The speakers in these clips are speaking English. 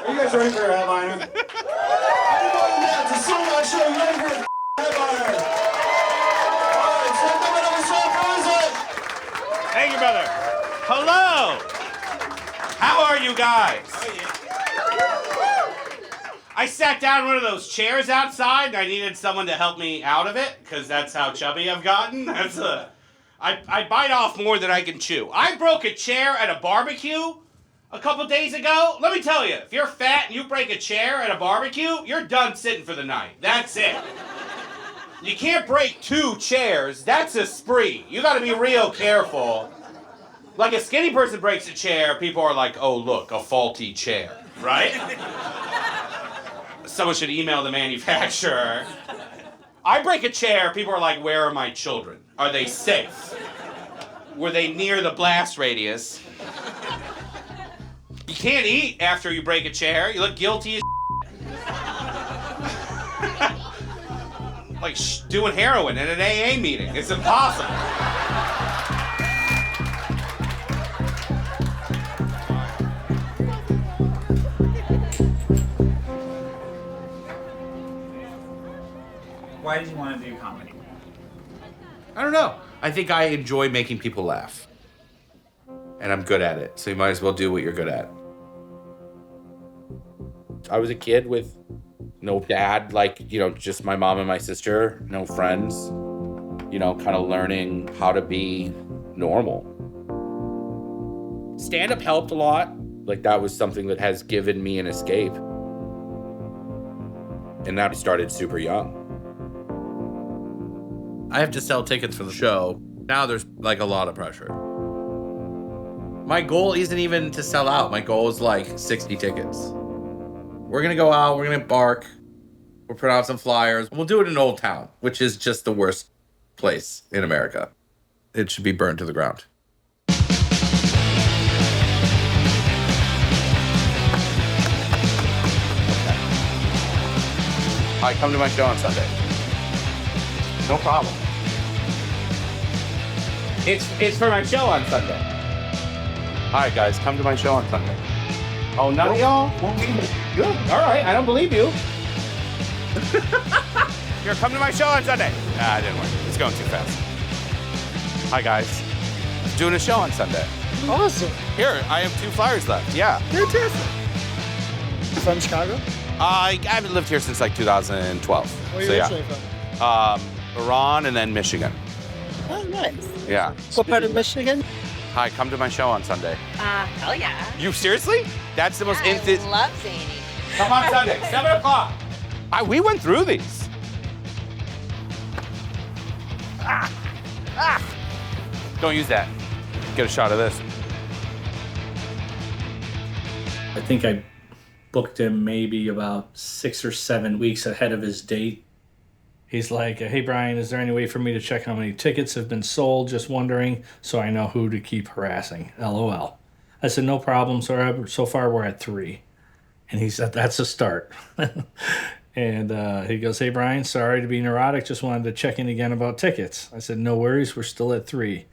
Are you guys ready for a headliner? Everybody now, it's a sold-out show. You ready for a headliner? All right, so coming on the show, Bruiser. Thank you, brother. Hello. How are you guys? I sat down in one of those chairs outside, and I needed someone to help me out of it, because that's how chubby I've gotten. I bite off more than I can chew. I broke a chair at a barbecue a couple days ago. Let me tell you, if you're fat and you break a chair at a barbecue, you're done sitting for the night. That's it. You can't break 2 chairs. That's a spree. You gotta be real careful. Like, a skinny person breaks a chair, people are like, oh, look, a faulty chair, right? Someone should email the manufacturer. I break a chair, people are like, where are my children? Are they safe? Were they near the blast radius? You can't eat after you break a chair. You look guilty as like doing heroin at an AA meeting. It's impossible. Why did you want to do comedy? I don't know. I think I enjoy making people laugh. And I'm good at it, so you might as well do what you're good at. I was a kid with no dad, just my mom and my sister, no friends, kind of learning how to be normal. Stand-up helped a lot. That was something that has given me an escape. And that started super young. I have to sell tickets for the show. Now there's a lot of pressure. My goal isn't even to sell out. My goal is 60 tickets. We're gonna go out, we're gonna bark, we'll put out some flyers. We'll do it in Old Town, which is just the worst place in America. It should be burned to the ground. All right, come to my show on Sunday. No problem. It's for my show on Sunday. All right, guys, come to my show on Sunday. Oh, none of y'all? Good. All right, I don't believe you. Here, come to my show on Sunday. Nah, it didn't work. It's going too fast. Hi, guys. I'm doing a show on Sunday. Awesome. Here, I have 2 flyers left. Yeah. Fantastic. From Chicago? I haven't lived here since 2012. Where are you originally from? Iran and then Michigan. Oh, nice. Yeah. What part of Michigan? Hi, come to my show on Sunday. Hell yeah. You seriously? That's the most I love Zany. Come on Sunday, 7 o'clock. We went through these. Don't use that. Get a shot of this. I think I booked him maybe about 6 or 7 weeks ahead of his date. He's like, hey, Brian, is there any way for me to check how many tickets have been sold? Just wondering, so I know who to keep harassing. LOL. I said, no problem. So far, we're at 3. And he said, that's a start. And he goes, hey, Brian, sorry to be neurotic. Just wanted to check in again about tickets. I said, no worries. We're still at 3.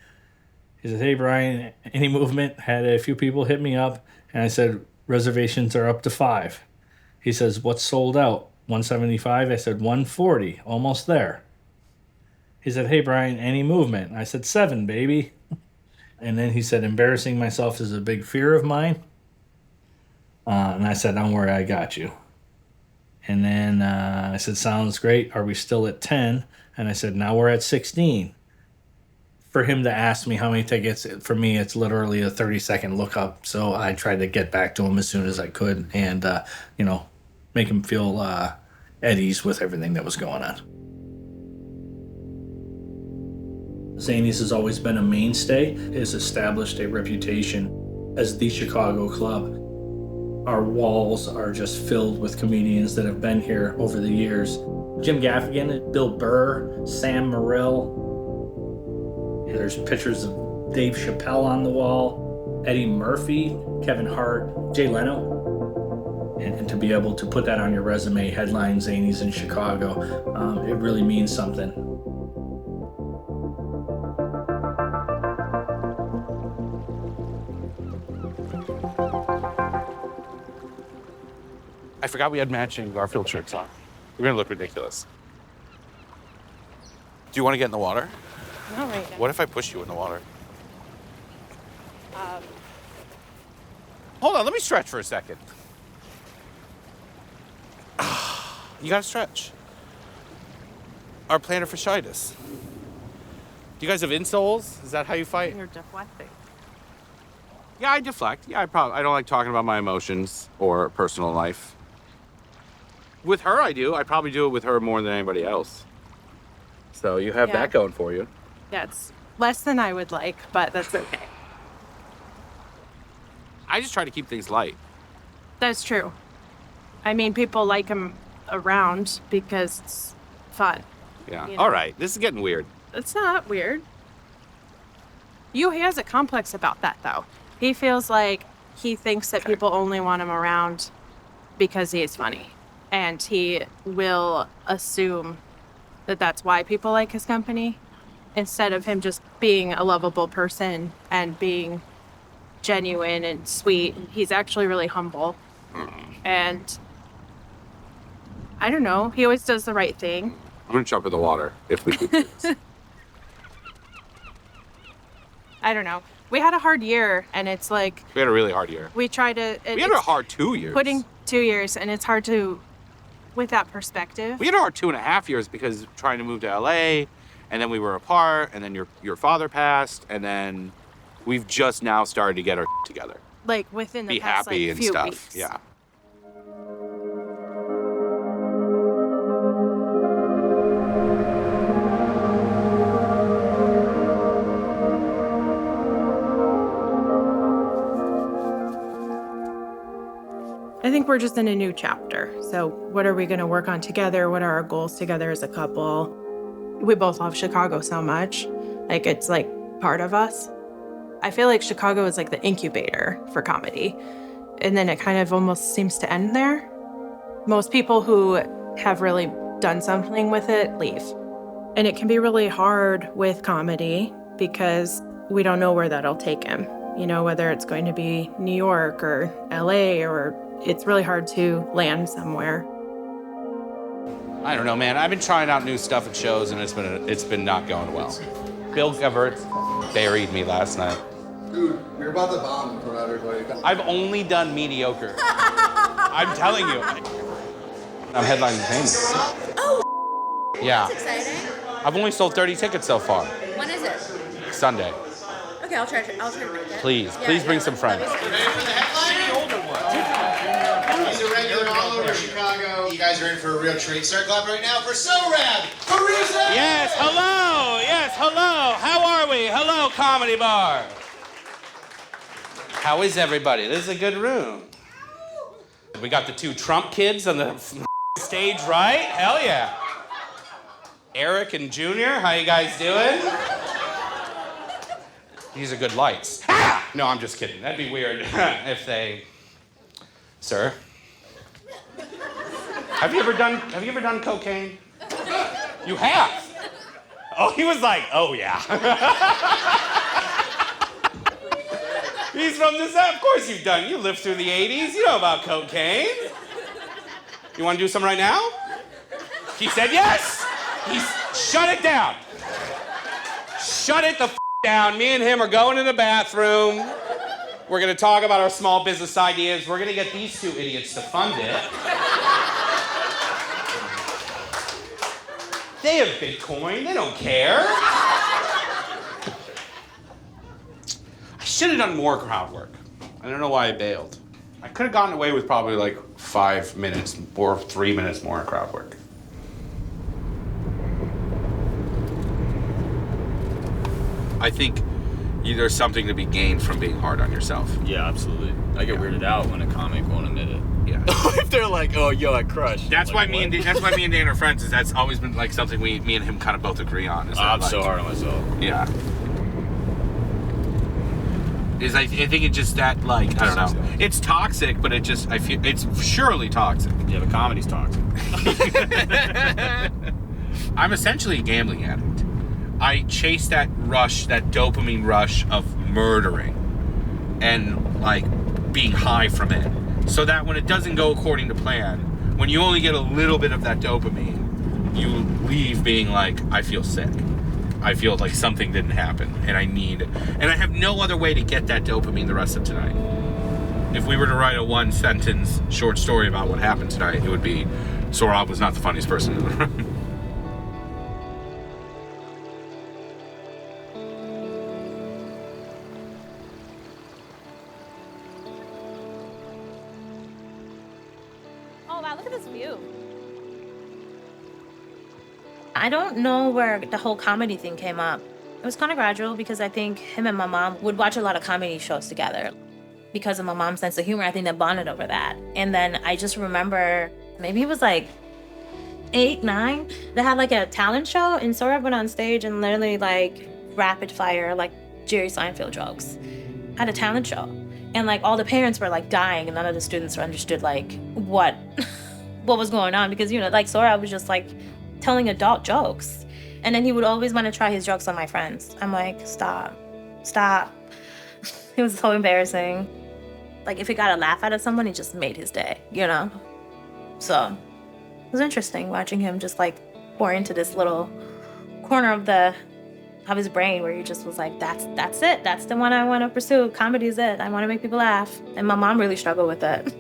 He said, hey, Brian, any movement? Had a few people hit me up. And I said, reservations are up to 5. He says, what's sold out? 175. I said 140, almost there. He said, hey, Brian, any movement? I said 7, baby. And then he said, embarrassing myself is a big fear of mine. And I said, don't worry, I got you. And then I said, sounds great. Are we still at 10? And I said, now we're at 16. For him to ask me how many tickets, for me, it's literally a 30-second look up. So I tried to get back to him as soon as I could and, make him feel at ease with everything that was going on. Zanies has always been a mainstay. It has established a reputation as the Chicago club. Our walls are just filled with comedians that have been here over the years. Jim Gaffigan, Bill Burr, Sam Morril. There's pictures of Dave Chappelle on the wall, Eddie Murphy, Kevin Hart, Jay Leno. And to be able to put that on your resume, headline Zanies in Chicago, it really means something. I forgot we had matching Garfield shirts on. We're gonna look ridiculous. Do you want to get in the water? Not right now. What if I push you in the water? Hold on, let me stretch for a second. You gotta stretch. Our plantar fasciitis. Do you guys have insoles? Is that how you fight? You're deflecting. Yeah, I deflect. Yeah, I don't like talking about my emotions or personal life. With her, I do. I probably do it with her more than anybody else. So you have that going for you. Yeah, it's less than I would like, but that's okay. I just try to keep things light. That's true. I mean, people like him around because it's fun. Yeah. You know? All right. This is getting weird. It's not weird. He has a complex about that, though. He feels like he thinks that people only want him around because he is funny. And he will assume that that's why people like his company, instead of him just being a lovable person and being genuine and sweet. He's actually really humble. And I don't know, he always does the right thing. I'm gonna jump in the water if we do this. I don't know. We had a hard year, and it's like We had a really hard year. we try to. We had a hard 2 years. Putting 2 years, and it's hard to, with that perspective. We had a hard 2.5 years because trying to move to LA, and then we were apart, and then your father passed, and then we've just now started to get our together. Like within the Be past happy like, and few stuff. weeks. Yeah. I think we're just in a new chapter. So what are we going to work on together? What are our goals together as a couple? We both love Chicago so much. Like, it's like part of us. I feel like Chicago is like the incubator for comedy. And then it kind of almost seems to end there. Most people who have really done something with it leave. And it can be really hard with comedy because we don't know where that'll take him. You know, whether it's going to be New York or LA, or it's really hard to land somewhere. I don't know, man. I've been trying out new stuff at shows, and it's been not going well. Bill Geverts buried me last night. Dude, you're about to bomb in front of everybody. I've only done mediocre. I'm telling you. I'm headlining Famous. Oh, Yeah. that's exciting. I've only sold 30 tickets so far. When is it? Sunday. Okay, I'll try to make it. Please bring some friends. He's a regular all over Chicago. You guys are in for a real treat. Start clapping right now for So Rad. Parisa! Yes, hello. How are we? Hello, Comedy Bar. How is everybody? This is a good room. We got the two Trump kids on the stage, right? Hell yeah. Eric and Junior, how you guys doing? These are good lights. Ah! No, I'm just kidding. That'd be weird if they... Sir? Have you ever done cocaine? You have? Oh, he was like, oh yeah. He's from the South. Of course you lived through the 80s. You know about cocaine. You want to do some right now? He said yes. Shut it down. Shut it the down. Me and him are going to the bathroom. We're going to talk about our small business ideas. We're going to get these two idiots to fund it. They have Bitcoin. They don't care. I should have done more crowd work. I don't know why I bailed. I could have gotten away with probably like 5 minutes or 3 minutes more crowd work. I think there's something to be gained from being hard on yourself. Yeah, absolutely. I get weirded out when a comic won't admit it. Yeah. If they're like, "Oh, yo, I crushed." That's like, why me and Dan are friends. Is that's always been like something me and him kind of both agree on. Is that, I'm like, so hard on myself. Yeah. I think it's just that, like, I don't know. It's toxic, but I feel it's surely toxic. Yeah, but comedy's toxic. I'm essentially a gambling addict. I chase that rush, that dopamine rush of murdering and, like, being high from it. so that when it doesn't go according to plan, when you only get a little bit of that dopamine, you leave being like, I feel sick. I feel like something didn't happen, and I have no other way to get that dopamine the rest of tonight. If we were to write a one-sentence short story about what happened tonight, it would be Sohrab was not the funniest person in the room. Oh wow, look at this view. I don't know where the whole comedy thing came up. It was kind of gradual because I think him and my mom would watch a lot of comedy shows together. Because of my mom's sense of humor, I think they bonded over that. And then I just remember, maybe it was like 8, 9, they had like a talent show, and Sohrab went on stage and literally like rapid fire like Jerry Seinfeld jokes at a talent show. And like all the parents were like dying, and none of the students understood like what was going on, because, you know, like Sohrab was just like telling adult jokes. And then he would always want to try his jokes on my friends. I'm like, stop. It was so embarrassing. Like, if he got a laugh out of someone, it just made his day, you know? So it was interesting watching him just like pour into this little corner of his brain where he just was like, that's it. That's the one I want to pursue. Comedy is it. I want to make people laugh. And my mom really struggled with it.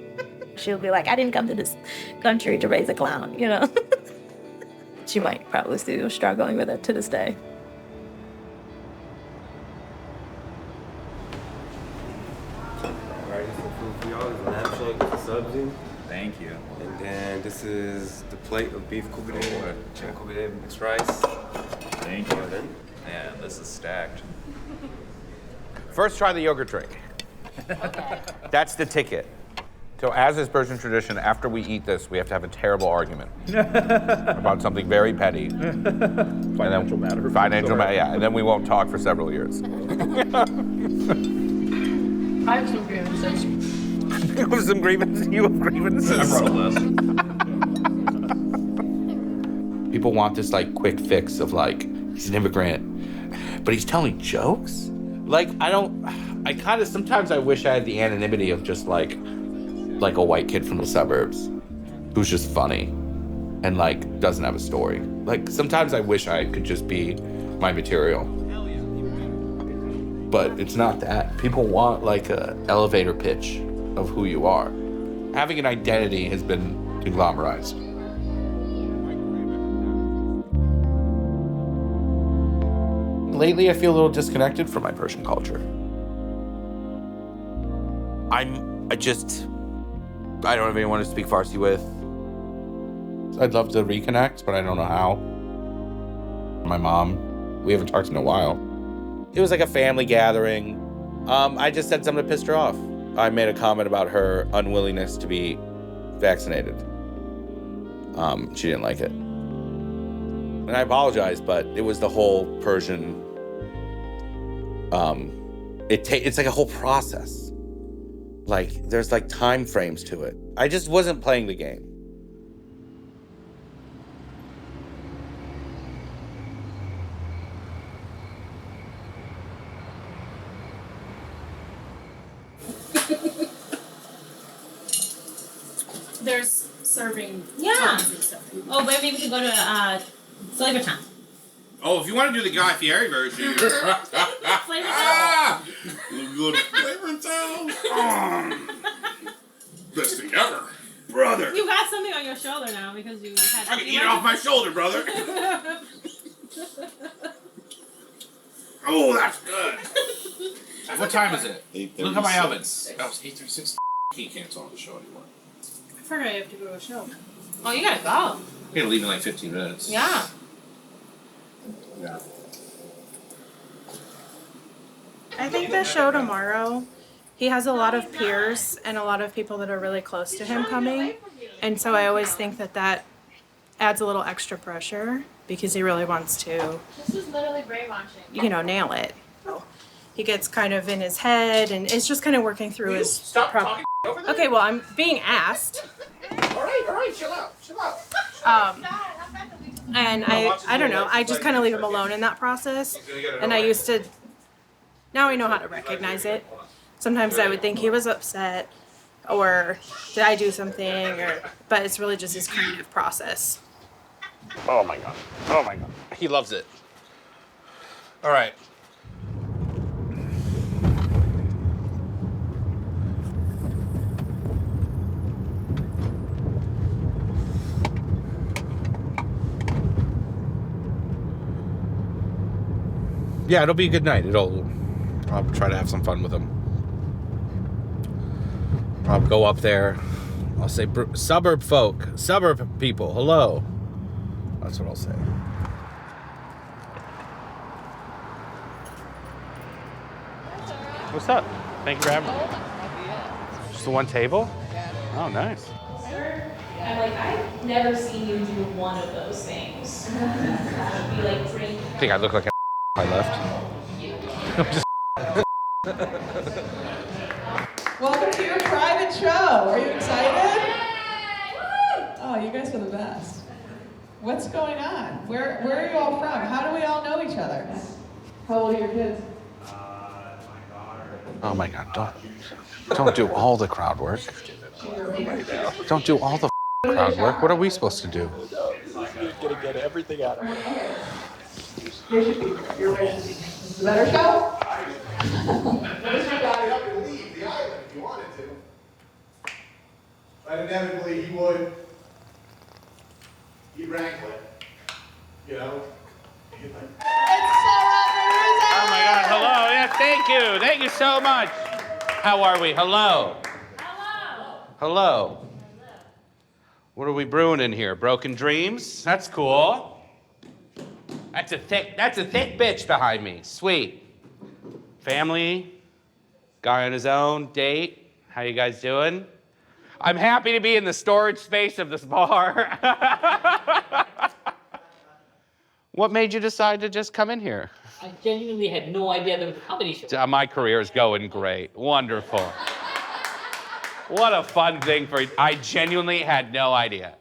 She'll be like, I didn't come to this country to raise a clown, you know? She might probably still struggling with it to this day. Alright, some food for y'all. There's a lamb shank with the subs in. Thank you. And then this is the plate of beef koubeté or chicken koubeté mixed rice. Thank you. Then, Man, this is stacked. First, try the yogurt drink. Okay. That's the ticket. So as is Persian tradition, after we eat this, we have to have a terrible argument about something very petty. Financial matter. Financial matter, yeah. And then we won't talk for several years. I have some grievances. You have some grievances? You have grievances? I brought a list. People want this like quick fix of like, he's an immigrant, but he's telling jokes? Like, I kind of, sometimes I wish I had the anonymity of just like a white kid from the suburbs who's just funny and like doesn't have a story. Like, sometimes I wish I could just be my material. But it's not that. People want like a elevator pitch of who you are. Having an identity has been conglomerized. Lately, I feel a little disconnected from my Persian culture. I don't have anyone to speak Farsi with. I'd love to reconnect, but I don't know how. My mom, we haven't talked in a while. It was like a family gathering. I just said something that pissed her off. I made a comment about her unwillingness to be vaccinated. She didn't like it. And I apologize, but it was the whole Persian, it's like a whole process. Like, there's like time frames to it. I just wasn't playing the game. There's serving. Yeah. times and stuff. Oh, maybe we could go to Flavor Town. Oh, if you want to do the Guy Fieri version. Flavor Town. You go to Flavor Town. Best thing ever. Brother. You got something on your shoulder now because you had. I can eat it off my shoulder, brother. Oh, that's good. What time is it? 8:36. Look at my ovens. Oh, it's 8:36. He can't on the show anymore. I forgot I have to go to a show. Oh, you gotta go. We're gonna leave in like 15 minutes. Yeah. Yeah. I think the show tomorrow, he has a lot of peers and a lot of people that are really close to him coming. And so I always think that adds a little extra pressure because he really wants to, This is literally brainwashing. nail it. He gets kind of in his head and it's just kind of working through his... Stop talking over there. Okay, well, I'm being asked. All right, chill out. And I don't know, I just kind of leave him alone in that process. And I used to, now I know how to recognize it. Sometimes I would think he was upset or did I do something, but it's really just his creative process. Oh my God. Oh my God. He loves it. All right. Yeah, it'll be a good night. I'll try to have some fun with him. I'll go up there. I'll say, suburb folk, suburb people, hello. That's what I'll say. What's up? Thank you for having me. Just the one table? Oh, nice. I'm like, I've never seen you do one of those things. That would be like drinking. I think I look like I left. I'm just Welcome to your private show. Are you excited? Oh, you guys are the best. What's going on? Where are you all from? How do we all know each other? How old are your kids? Oh my God, don't do all the crowd work. Don't do all the crowd work. What are we supposed to do? You're gonna get everything out of it. Here should be your Is it a better show? Leave the island if you wanted to. But inevitably he would. He'd wrangle it. You know? Oh my God, hello. Yeah, thank you. Thank you so much. How are we? Hello. Hello. What are we brewing in here? Broken dreams? That's cool. That's a thick bitch behind me. Sweet. Family, guy on his own, date. How you guys doing? I'm happy to be in the storage space of this bar. What made you decide to just come in here? I genuinely had no idea there was a comedy show. My career is going great. Wonderful. What a fun thing for you. I genuinely had no idea.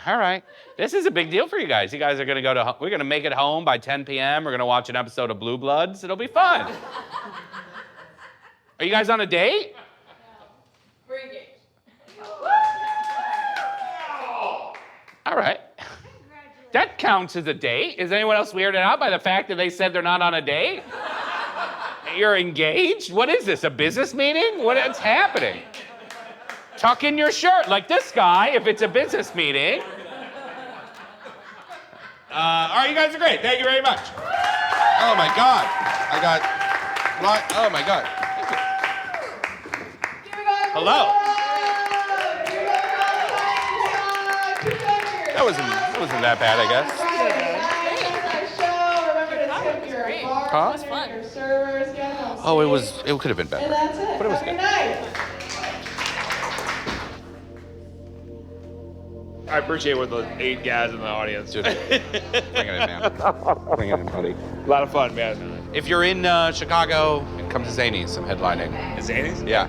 All right. This is a big deal for you guys. You guys are going to we're going to make it home by 10 p.m. We're going to watch an episode of Blue Bloods. It'll be fun. Are you guys on a date? We're engaged. All right. That counts as a date. Is anyone else weirded out by the fact that they said they're not on a date? You're engaged? What is this, a business meeting? What's happening? Tuck in your shirt like this guy if it's a business meeting. All right, you guys are great. Thank you very much. Oh my God. Oh my God. Hello. That wasn't that bad, I guess. Huh? Oh, it could have been better. And that's it. But it was Have a good. good night. I appreciate with the 8 guys in the audience. Dude, bring it in, man. Bring it in, buddy. A lot of fun, man. If you're in Chicago, come to Zanies. I'm headlining. Zanies? Yeah.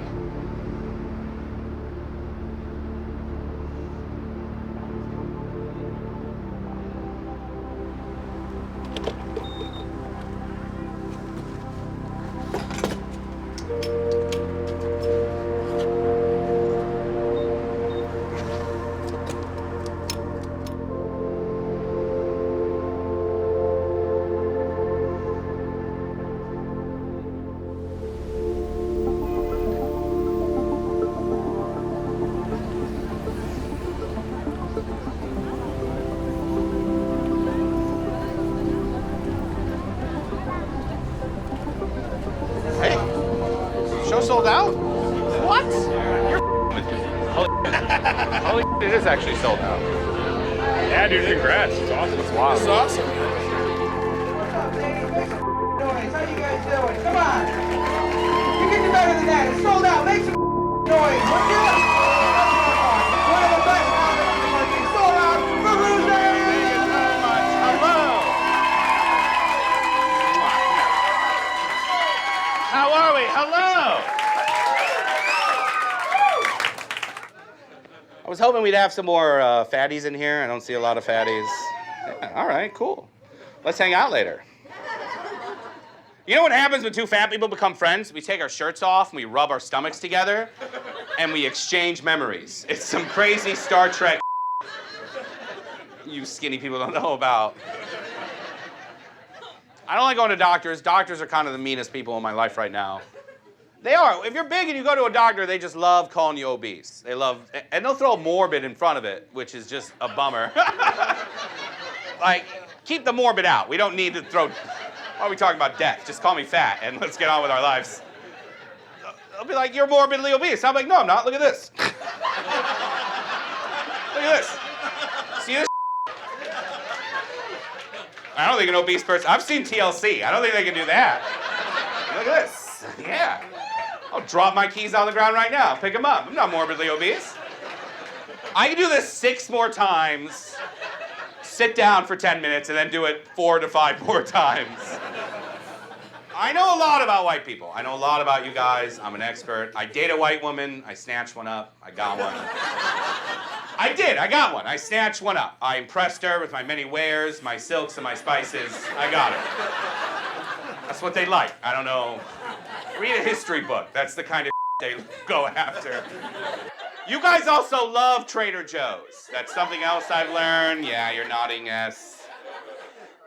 Hey, show sold out? What? You're with me. Holy it is actually sold out. Yeah, dude, congrats. It's awesome. It's wild. It's awesome. Noise. How you guys doing? Come on. You can do better than that. It's sold out. Make some noise. Would you? One of the best comedy. Sold out for Ruze. How are we? Hello. I was hoping we'd have some more fatties in here. I don't see a lot of fatties. Yeah, all right, cool. Let's hang out later. You know what happens when two fat people become friends? We take our shirts off and we rub our stomachs together. and we exchange memories. It's some crazy Star Trek you skinny people don't know about. I don't like going to doctors. Doctors are kind of the meanest people in my life right now. They are. If you're big and you go to a doctor, they just love calling you obese. They love, and they'll throw morbid in front of it, which is just a bummer. Like, keep the morbid out. We don't need to throw, why are we talking about death? Just call me fat and let's get on with our lives. They'll be like, you're morbidly obese. I'm like, no, I'm not. Look at this. Look at this. See this? I don't think an obese person, I've seen TLC. I don't think they can do that. Look at this. Yeah. I'll drop my keys on the ground right now. Pick them up. I'm not morbidly obese. I can do this 6 more times, sit down for 10 minutes, and then do it 4 to 5 more times. I know a lot about white people. I know a lot about you guys. I'm an expert. I date a white woman. I snatched one up. I got one. I did. I got one. I snatched one up. I impressed her with my many wares, my silks, and my spices. I got her. That's what they like. I don't know. Read a history book. That's the kind of they go after. You guys also love Trader Joe's. That's something else I've learned. Yeah, you're nodding yes.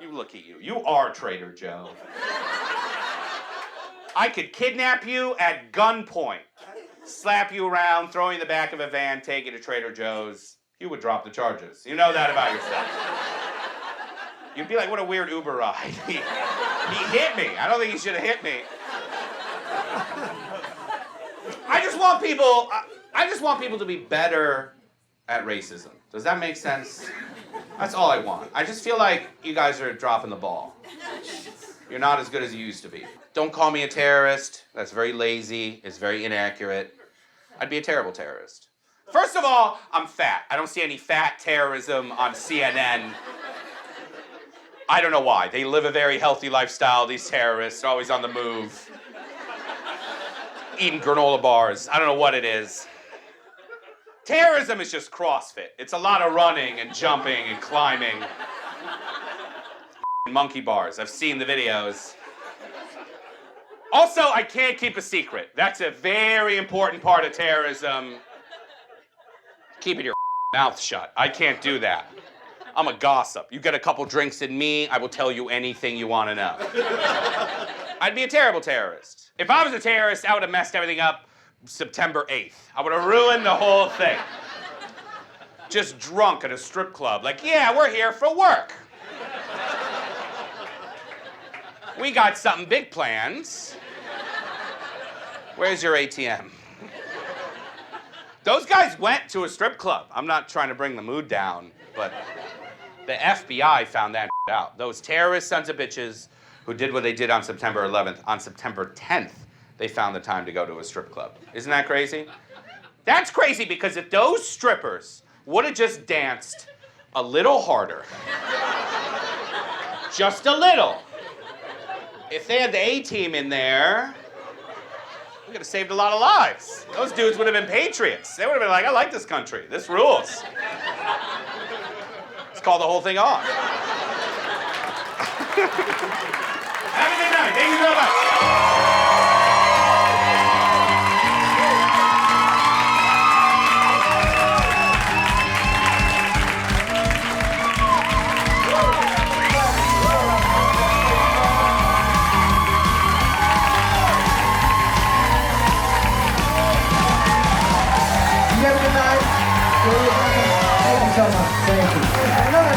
You look at you. You are Trader Joe. I could kidnap you at gunpoint, slap you around, throw you in the back of a van, take you to Trader Joe's. You would drop the charges. You know that about yourself. You'd be like, what a weird Uber ride. He hit me. I don't think he should have hit me. I just want people to be better at racism. Does that make sense? That's all I want. I just feel like you guys are dropping the ball. You're not as good as you used to be. Don't call me a terrorist. That's very lazy. It's very inaccurate. I'd be a terrible terrorist. First of all, I'm fat. I don't see any fat terrorism on CNN. I don't know why. They live a very healthy lifestyle, these terrorists. They're always on the move. Eating granola bars. I don't know what it is. Terrorism is just CrossFit. It's a lot of running and jumping and climbing. Monkey bars. I've seen the videos. Also, I can't keep a secret. That's a very important part of terrorism. Keeping your mouth shut. I can't do that. I'm a gossip. You get a couple drinks in me, I will tell you anything you want to know. I'd be a terrible terrorist. If I was a terrorist, I would have messed everything up September 8th. I would have ruined the whole thing. Just drunk at a strip club. Like, yeah, we're here for work. We got something big planned. Where's your ATM? Those guys went to a strip club. I'm not trying to bring the mood down, but the FBI found that out. Those terrorist sons of bitches who did what they did on September 11th, on September 10th, they found the time to go to a strip club. Isn't that crazy? That's crazy because if those strippers would have just danced a little harder, just a little, if they had the A-team in there, we could have saved a lot of lives. Those dudes would have been patriots. They would have been like, I like this country. This rules. Let's call the whole thing off. Have a good night. Thank you so much. Thank you so much. Thank you.